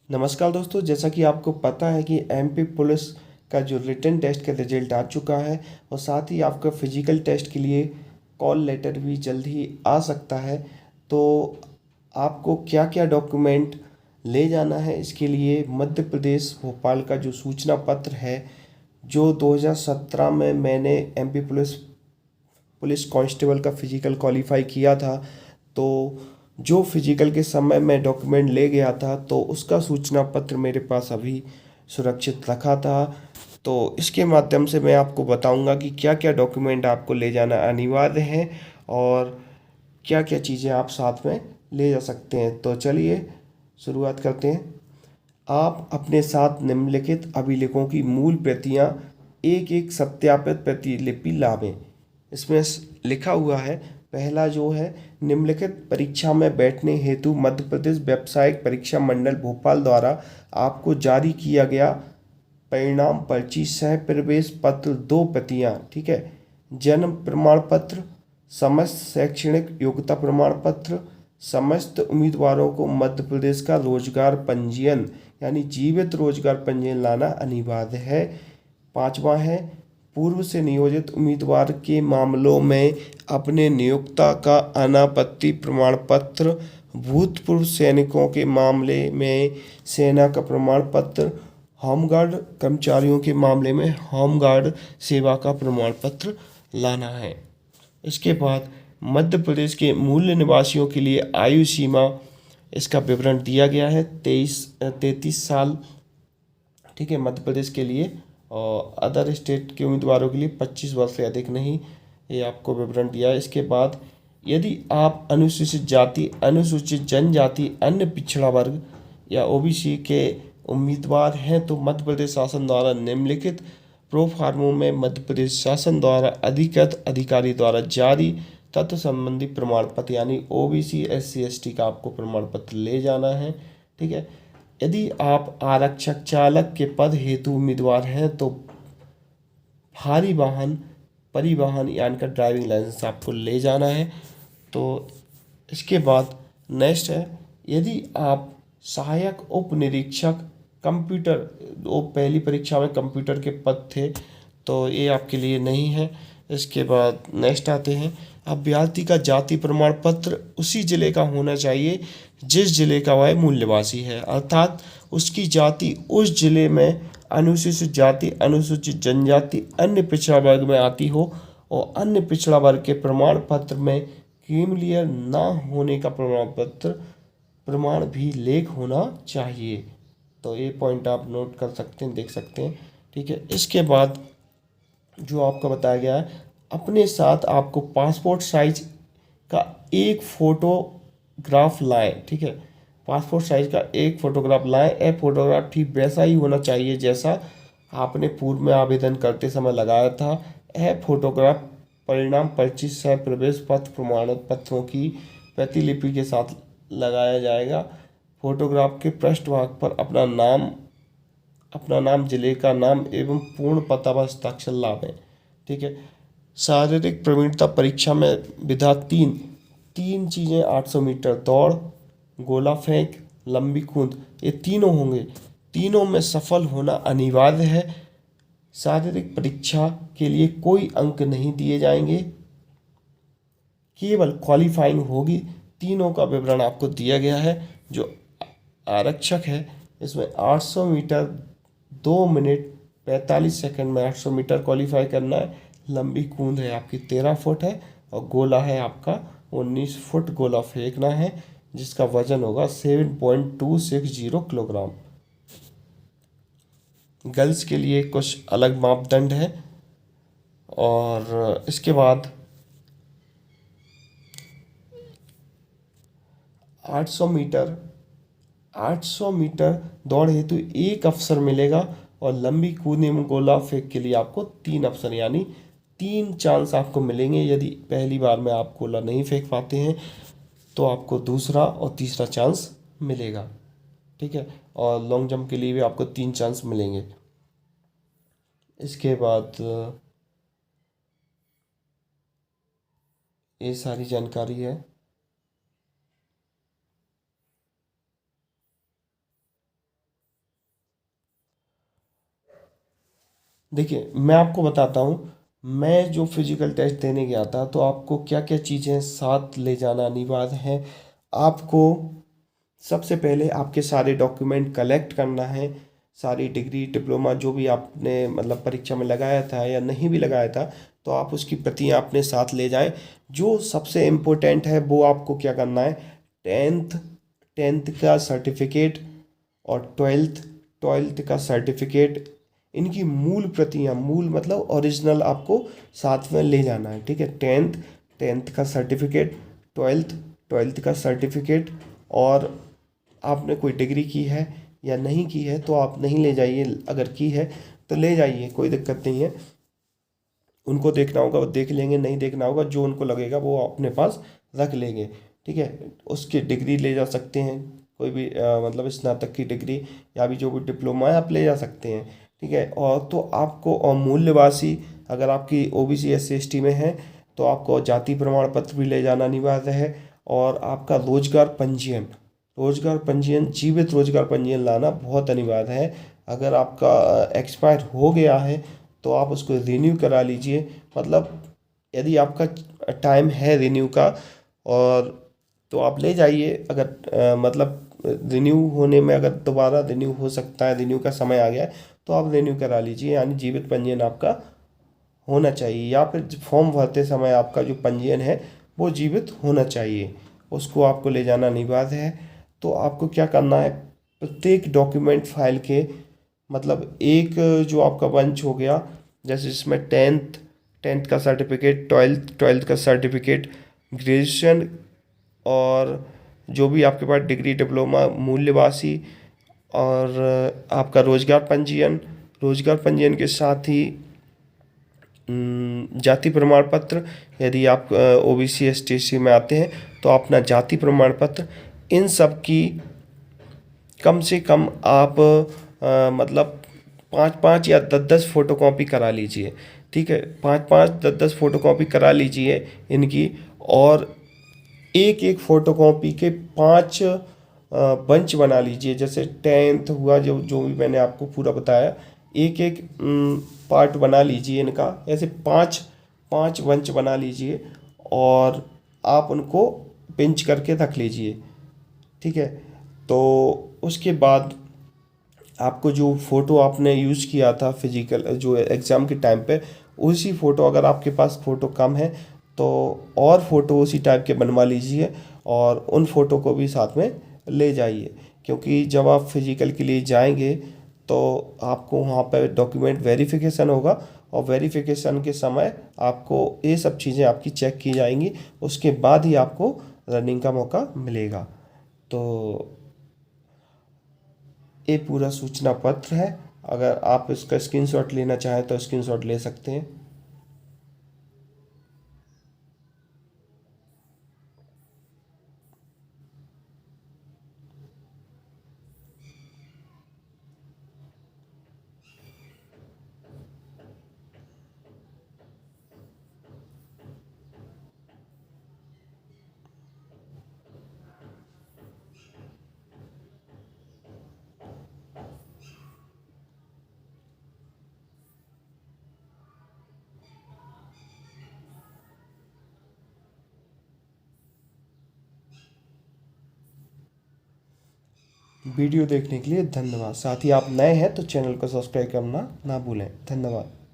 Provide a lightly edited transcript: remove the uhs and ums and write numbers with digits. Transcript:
नमस्कार दोस्तों, जैसा कि आपको पता है कि एमपी पुलिस का जो रिटन टेस्ट का रिजल्ट आ चुका है और साथ ही आपका फिजिकल टेस्ट के लिए कॉल लेटर भी जल्द ही आ सकता है। तो आपको क्या क्या डॉक्यूमेंट ले जाना है, इसके लिए मध्य प्रदेश भोपाल का जो सूचना पत्र है, जो 2017 में मैंने एमपी पुलिस पुलिस कांस्टेबल का फिजिकल क्वालिफाई किया था। तो जो फिजिकल के समय मैं डॉक्यूमेंट ले गया था, तो उसका सूचना पत्र मेरे पास अभी सुरक्षित रखा था। तो इसके माध्यम से मैं आपको बताऊंगा कि क्या क्या डॉक्यूमेंट आपको ले जाना अनिवार्य है और क्या क्या चीज़ें आप साथ में ले जा सकते हैं। तो चलिए शुरुआत करते हैं। आप अपने साथ निम्नलिखित अभिलेखों की मूल प्रतियां एक एक सत्यापित प्रतिलिपि लावें। इसमें लिखा हुआ है, पहला जो है, निम्नलिखित परीक्षा में बैठने हेतु मध्य प्रदेश व्यावसायिक परीक्षा मंडल भोपाल द्वारा आपको जारी किया गया परिणाम पर्ची सह प्रवेश पत्र 2 प्रतियां, ठीक है, जन्म प्रमाण पत्र, समस्त शैक्षणिक योग्यता प्रमाण पत्र, समस्त उम्मीदवारों को मध्य प्रदेश का रोजगार पंजीयन यानी जीवित रोजगार पंजीयन लाना अनिवार्य है। पांचवा है, पूर्व से नियोजित उम्मीदवार के मामलों में अपने नियोक्ता का अनापत्ति प्रमाण पत्र, भूतपूर्व सैनिकों के मामले में सेना का प्रमाण पत्र, होमगार्ड कर्मचारियों के मामले में होमगार्ड सेवा का प्रमाण पत्र लाना है। इसके बाद मध्य प्रदेश के मूल निवासियों के लिए आयु सीमा, इसका विवरण दिया गया है 33 साल, ठीक है, मध्य प्रदेश के लिए। और अदर स्टेट के उम्मीदवारों के लिए 25 वर्ष से अधिक नहीं, ये आपको विवरण दिया है। इसके बाद यदि आप अनुसूचित जाति, अनुसूचित जनजाति, अन्य पिछड़ा वर्ग या ओबीसी के उम्मीदवार हैं तो मध्य प्रदेश शासन द्वारा निम्नलिखित प्रोफार्मों में मध्य प्रदेश शासन द्वारा अधिकृत अधिकारी द्वारा जारी तत्व संबंधी प्रमाण पत्र यानी ओबीसी एससी एसटी का आपको प्रमाण पत्र ले जाना है, ठीक है। यदि आप आरक्षक चालक के पद हेतु उम्मीदवार हैं तो भारी वाहन परिवहन यानी का ड्राइविंग लाइसेंस आपको ले जाना है। तो इसके बाद नेक्स्ट है, यदि आप सहायक उप निरीक्षक कंप्यूटर, वो पहली परीक्षा में कंप्यूटर के पद थे तो ये आपके लिए नहीं है। इसके बाद नेक्स्ट आते हैं, अभ्यर्थी का जाति प्रमाण पत्र उसी जिले का होना चाहिए जिस जिले का वह मूल निवासी है, अर्थात उसकी जाति उस जिले में अनुसूचित जाति, अनुसूचित जनजाति, अन्य पिछड़ा वर्ग में आती हो और अन्य पिछड़ा वर्ग के प्रमाण पत्र में क्रीमिलियर ना होने का प्रमाण पत्र प्रमाण भी लेख होना चाहिए। तो ये पॉइंट आप नोट कर सकते हैं, देख सकते हैं, ठीक है। इसके बाद जो आपका बताया गया है, अपने साथ आपको पासपोर्ट साइज का एक फोटोग्राफ लाएं, ठीक है। पासपोर्ट साइज का एक फोटोग्राफ लाएं। यह फोटोग्राफ ठीक वैसा ही होना चाहिए जैसा आपने पूर्व में आवेदन करते समय लगाया था। यह फोटोग्राफ परिणाम पर्ची सह प्रवेश पत्र प्रमाण पत्रों की प्रतिलिपि के साथ लगाया जाएगा। फोटोग्राफ के पृष्ठभाग पर अपना नाम, जिले का नाम एवं पूर्ण पता व हस्ताक्षर लावें, ठीक है। शारीरिक प्रवीणता परीक्षा में विधा तीन तीन चीज़ें, 800 मीटर दौड़, गोला फेंक, लंबी कूद, ये तीनों होंगे। तीनों में सफल होना अनिवार्य है। शारीरिक परीक्षा के लिए कोई अंक नहीं दिए जाएंगे, केवल क्वालिफाइंग होगी। तीनों का विवरण आपको दिया गया है। जो आरक्षक है, इसमें 800 मीटर 2 मिनट 45 सेकंड में 800 मीटर क्वालिफाई करना है। लंबी कूद है आपकी 13 फुट है और गोला है आपका 19 फुट गोला फेंकना है, जिसका वजन होगा 7.260 किलोग्राम। गर्ल्स के लिए कुछ अलग मापदंड है। और इसके बाद 800 मीटर 800 मीटर दौड़ हेतु एक अवसर मिलेगा और लंबी कूद एवं गोला फेंक के लिए आपको 3 अवसर यानी 3 चांस आपको मिलेंगे। यदि पहली बार में आप गोला नहीं फेंक पाते हैं तो आपको दूसरा और तीसरा चांस मिलेगा, ठीक है। और लॉन्ग जंप के लिए भी आपको 3 चांस मिलेंगे। इसके बाद ये सारी जानकारी है। देखिए मैं आपको बताता हूँ, मैं जो फिजिकल टेस्ट देने गया था तो आपको क्या क्या चीज़ें साथ ले जाना अनिवार्य है। आपको सबसे पहले आपके सारे डॉक्यूमेंट कलेक्ट करना है। सारी डिग्री डिप्लोमा जो भी आपने मतलब परीक्षा में लगाया था या नहीं भी लगाया था, तो आप उसकी प्रतियां अपने साथ ले जाएं। जो सबसे इम्पोर्टेंट है वो आपको क्या करना है, टेंथ टेंथ का सर्टिफिकेट और ट्वेल्थ ट्वेल्थ का सर्टिफिकेट, इनकी मूल प्रतियां, मूल मतलब ओरिजिनल आपको साथ में ले जाना है। ठीक है, टेंथ का सर्टिफिकेट, ट्वेल्थ ट्वेल्थ का सर्टिफिकेट, और आपने कोई डिग्री की है या नहीं की है तो आप नहीं ले जाइए, अगर की है तो ले जाइए, कोई दिक्कत नहीं है। उनको देखना होगा वो देख लेंगे, नहीं देखना होगा जो उनको लगेगा वो अपने पास रख लेंगे। ठीक है, उसकी डिग्री ले जा सकते हैं, कोई भी मतलब स्नातक की डिग्री या भी जो भी डिप्लोमा है आप ले जा सकते हैं। ठीक है, और तो आपको और मूल्यवासी, अगर आपकी OBC S C S T में है तो आपको जाति प्रमाण पत्र भी ले जाना अनिवार्य है। और आपका रोजगार पंजीयन, जीवित रोजगार पंजीयन लाना बहुत अनिवार्य है। अगर आपका एक्सपायर हो गया है तो आप उसको रिन्यू करा लीजिए। मतलब यदि आपका टाइम है रिन्यू का, और तो आप ले जाइए। अगर मतलब रिन्यू होने में अगर दोबारा रिन्यू हो सकता है, रिन्यू का समय आ गया है तो आप रिन्यू करा लीजिए, यानी जीवित पंजीयन आपका होना चाहिए। या फिर फॉर्म भरते समय आपका जो पंजीयन है वो जीवित होना चाहिए, उसको आपको ले जाना अनिवार्य है। तो आपको क्या करना है, प्रत्येक डॉक्यूमेंट फाइल के मतलब एक जो आपका बंच हो गया, जैसे जिसमें टेंथ टेंथ का सर्टिफिकेट, ट्वेल्थ का सर्टिफिकेट, ग्रेजुएशन, और जो भी आपके पास डिग्री डिप्लोमा मूल्यवासी, और आपका रोजगार पंजीयन के साथ ही जाति प्रमाण पत्र, यदि आप ओबीसी एस टी सी में आते हैं तो अपना जाति प्रमाण पत्र, इन सब की कम से कम आप मतलब 5-5 या 10-10 फोटोकॉपी करा लीजिए। ठीक है, 5-5 10-10 फोटोकॉपी करा लीजिए इनकी। और एक एक फोटोकॉपी के 5 बंच बना लीजिए। जैसे टेंथ हुआ, जो जो भी मैंने आपको पूरा बताया, एक एक पार्ट बना लीजिए इनका, ऐसे 5 5 बंच बना लीजिए और आप उनको पिंच करके रख लीजिए। ठीक है, तो उसके बाद आपको जो फ़ोटो आपने यूज़ किया था फिजिकल जो एग्ज़ाम के टाइम पे, उसी फ़ोटो, अगर आपके पास फ़ोटो कम है तो और फ़ोटो उसी टाइप के बनवा लीजिए और उन फ़ोटो को भी साथ में ले जाइए। क्योंकि जब आप फिजिकल के लिए जाएंगे तो आपको वहाँ पर डॉक्यूमेंट वेरिफिकेशन होगा, और वेरिफिकेशन के समय आपको ये सब चीज़ें आपकी चेक की जाएंगी, उसके बाद ही आपको रनिंग का मौका मिलेगा। तो ये पूरा सूचना पत्र है, अगर आप इसका स्क्रीनशॉट लेना चाहें तो स्क्रीनशॉट ले सकते हैं। वीडियो देखने के लिए धन्यवाद। साथ ही आप नए हैं तो चैनल को सब्सक्राइब करना ना भूलें। धन्यवाद।